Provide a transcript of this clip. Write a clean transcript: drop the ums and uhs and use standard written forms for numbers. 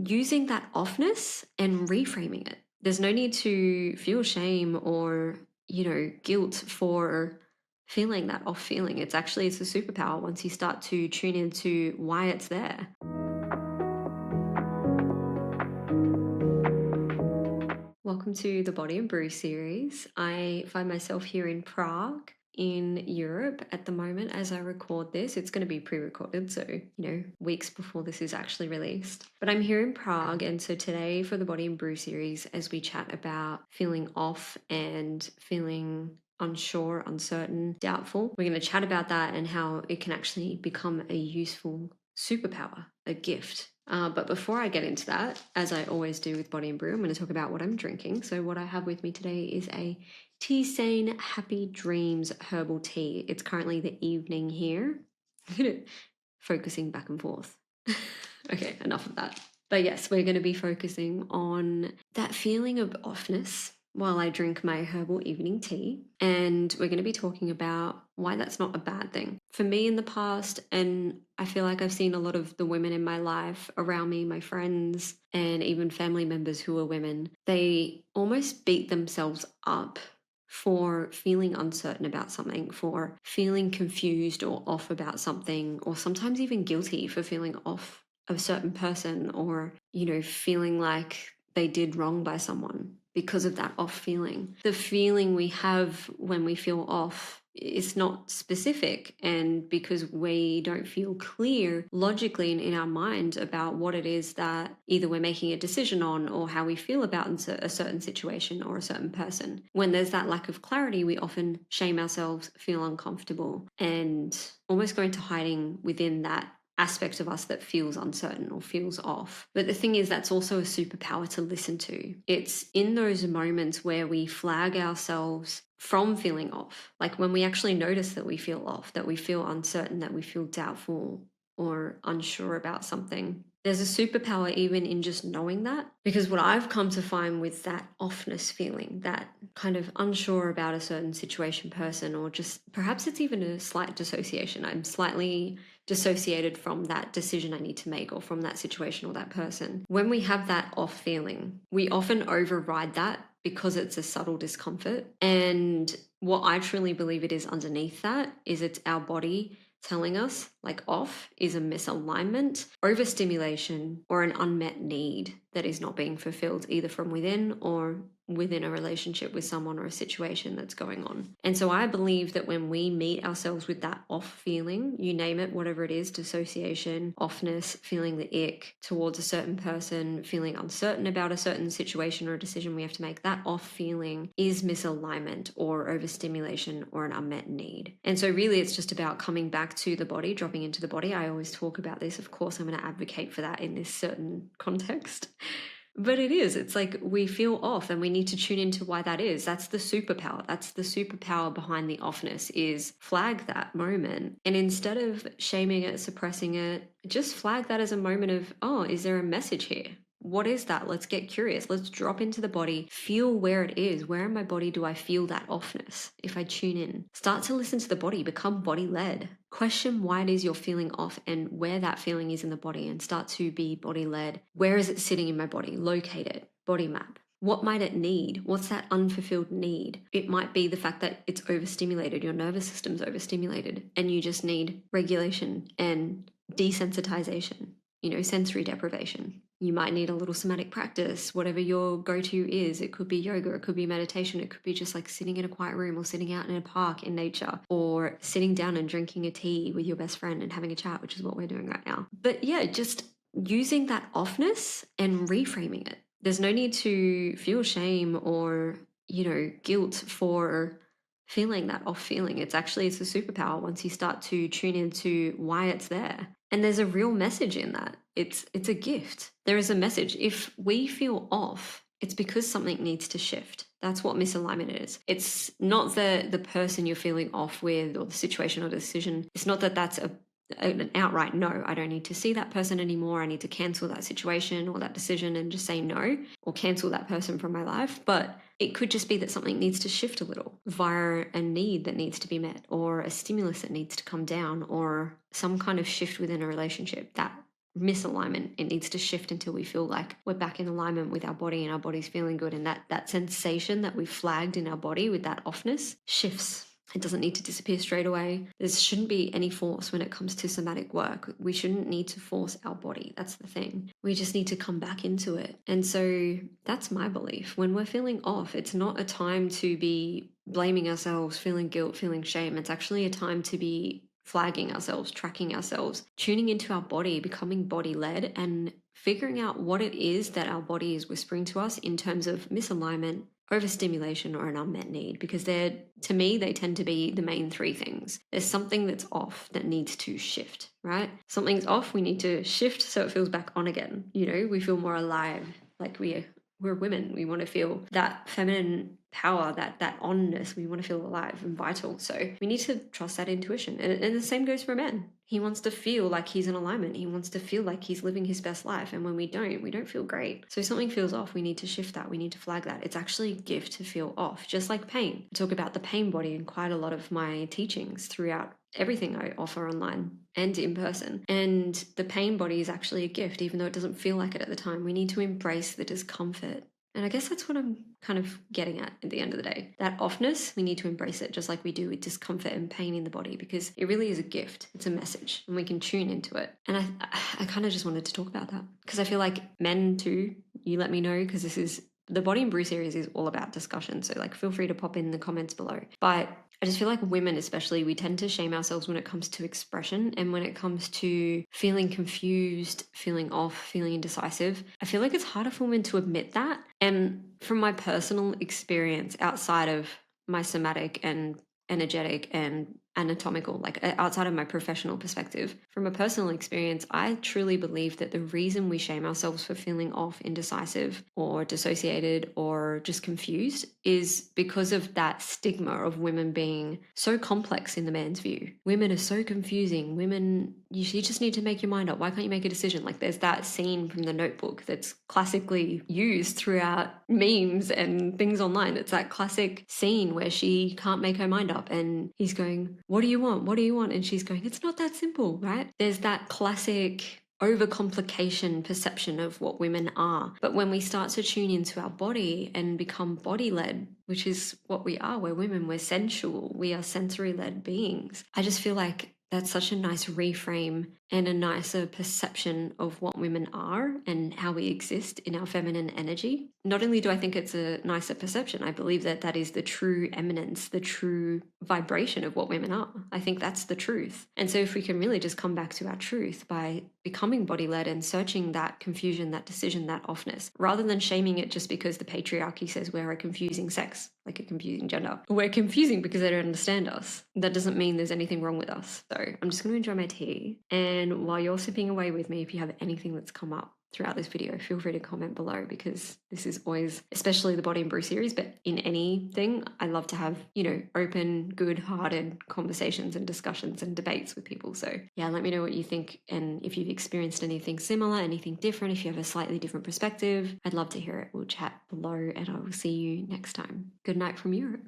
using that offness and reframing it. There's no need to feel shame or, guilt for feeling that off feeling. It's a superpower once you start to tune into why it's there. Welcome to the Body and Brew series. I find myself here in Prague in Europe at the moment as I record this. It's going to be pre-recorded, so, weeks before this is actually released. But I'm here in Prague, and so today for the Body and Brew series, as we chat about feeling off and feeling unsure, uncertain, doubtful, we're going to chat about that and how it can actually become a useful superpower, a gift. But before I get into that, as I always do with Body and Brew, I'm going to talk about what I'm drinking. So what I have with me today is a Tea Happy Dreams herbal tea. It's currently the evening here. Focusing back and forth. Okay, enough of that. But yes, we're going to be focusing on that feeling of offness while I drink my herbal evening tea. And we're going to be talking about why that's not a bad thing. For me in the past, and I feel like I've seen a lot of the women in my life around me, my friends, and even family members who are women, they almost beat themselves up for feeling uncertain about something, for feeling confused or off about something, or sometimes even guilty for feeling off of a certain person, or, feeling like they did wrong by someone because of that off feeling. The feeling we have when we feel off is not specific, and because we don't feel clear logically in our mind about what it is that either we're making a decision on or how we feel about a certain situation or a certain person. When there's that lack of clarity, we often shame ourselves, feel uncomfortable, and almost go into hiding within that aspect of us that feels uncertain or feels off. But the thing is, that's also a superpower to listen to. It's in those moments where we flag ourselves from feeling off, like when we actually notice that we feel off, that we feel uncertain, that we feel doubtful or unsure about something. There's a superpower even in just knowing that, because what I've come to find with that offness feeling, that kind of unsure about a certain situation, person, or just perhaps it's even a slight dissociation. I'm slightly dissociated from that decision I need to make or from that situation or that person. When we have that off feeling, we often override that because it's a subtle discomfort. And what I truly believe it is underneath that is it's our body telling us like off is a misalignment, overstimulation, or an unmet need that is not being fulfilled either from within or within a relationship with someone or a situation that's going on. And so I believe that when we meet ourselves with that off feeling, you name it, whatever it is, dissociation, offness, feeling the ick towards a certain person, feeling uncertain about a certain situation or a decision we have to make, that off feeling is misalignment or overstimulation or an unmet need. And so really it's just about coming back to the body, dropping into the body. I always talk about this. Of course, I'm going to advocate for that in this certain context. But it's like we feel off and we need to tune into why that is. That's the superpower. That's the superpower behind the offness, is flag that moment. And instead of shaming it, suppressing it, just flag that as a moment of, oh, is there a message here? What is that? Let's get curious. Let's drop into the body, feel where it is. Where in my body do I feel that offness? If I tune in, start to listen to the body, become body led. Question why it is you're feeling off and where that feeling is in the body, and start to be body led. Where is it sitting in my body? Locate it, body map. What might it need? What's that unfulfilled need? It might be the fact that it's overstimulated. Your nervous system's overstimulated and you just need regulation and desensitization, sensory deprivation. You might need a little somatic practice, whatever your go-to is. It could be yoga, it could be meditation, it could be just like sitting in a quiet room or sitting out in a park in nature, or sitting down and drinking a tea with your best friend and having a chat, which is what we're doing right now. But yeah, just using that offness and reframing it. There's no need to feel shame or, guilt for feeling that off feeling. It's a superpower once you start to tune into why it's there. And there's a real message in that. It's a gift. There is a message. If we feel off, it's because something needs to shift. That's what misalignment is. It's not the person you're feeling off with or the situation or the decision. It's not that that's an outright no. I don't need to see that person anymore. I need to cancel that situation or that decision and just say no, or cancel that person from my life. But it could just be that something needs to shift a little via a need that needs to be met, or a stimulus that needs to come down, or some kind of shift within a relationship that misalignment. It needs to shift until we feel like we're back in alignment with our body and our body's feeling good. And that sensation that we flagged in our body with that offness shifts. It doesn't need to disappear straight away. There shouldn't be any force when it comes to somatic work. We shouldn't need to force our body. That's the thing. We just need to come back into it. And so that's my belief. When we're feeling off, it's not a time to be blaming ourselves, feeling guilt, feeling shame. It's actually a time to be flagging ourselves, tracking ourselves, tuning into our body, becoming body-led, and figuring out what it is that our body is whispering to us in terms of misalignment, overstimulation, or an unmet need. Because to me, they tend to be the main three things. There's something that's off that needs to shift, right? Something's off, we need to shift so it feels back on again. We feel more alive, like we're women. We want to feel that feminine power, that onness. We want to feel alive and vital. So we need to trust that intuition. And the same goes for men. He wants to feel like he's in alignment. He wants to feel like he's living his best life. And when we don't feel great. So if something feels off, we need to shift that. We need to flag that. It's actually a gift to feel off, just like pain. I talk about the pain body in quite a lot of my teachings throughout everything I offer online and in person. And the pain body is actually a gift, even though it doesn't feel like it at the time. We need to embrace the discomfort. And I guess that's what I'm kind of getting at the end of the day. That offness, we need to embrace it just like we do with discomfort and pain in the body, because it really is a gift. It's a message and we can tune into it. And I kind of just wanted to talk about that because I feel like men too, you let me know, because the Body and Brew series is all about discussion. So feel free to pop in the comments below. But I just feel like women especially, we tend to shame ourselves when it comes to expression and when it comes to feeling confused, feeling off, feeling indecisive. I feel like it's harder for women to admit that. And from my personal experience outside of my somatic and energetic and anatomical, outside of my professional perspective, from a personal experience, I truly believe that the reason we shame ourselves for feeling off, indecisive, or dissociated, or just confused is because of that stigma of women being so complex in the man's view. Women are so confusing. Women, you just need to make your mind up. Why can't you make a decision? There's that scene from The Notebook that's classically used throughout memes and things online. It's that classic scene where she can't make her mind up and he's going, what do you want? What do you want? And she's going, it's not that simple, right? There's that classic overcomplication perception of what women are. But when we start to tune into our body and become body-led, which is what we are, we're women, we're sensual, we are sensory-led beings. I just feel like that's such a nice reframe and a nicer perception of what women are and how we exist in our feminine energy. Not only do I think it's a nicer perception, I believe that that is the true eminence, the true vibration of what women are. I think that's the truth. And so if we can really just come back to our truth by becoming body-led and searching that confusion, that decision, that offness, rather than shaming it just because the patriarchy says we're a confusing sex, like a confusing gender. We're confusing because they don't understand us. That doesn't mean there's anything wrong with us. So I'm just going to enjoy my tea. And while you're sipping away with me, if you have anything that's come up throughout this video, feel free to comment below, because this is always, especially the Body and Brew series, but in anything, I love to have, open, good-hearted conversations and discussions and debates with people. So yeah, let me know what you think. And if you've experienced anything similar, anything different, if you have a slightly different perspective, I'd love to hear it. We'll chat below and I will see you next time. Good night from Europe.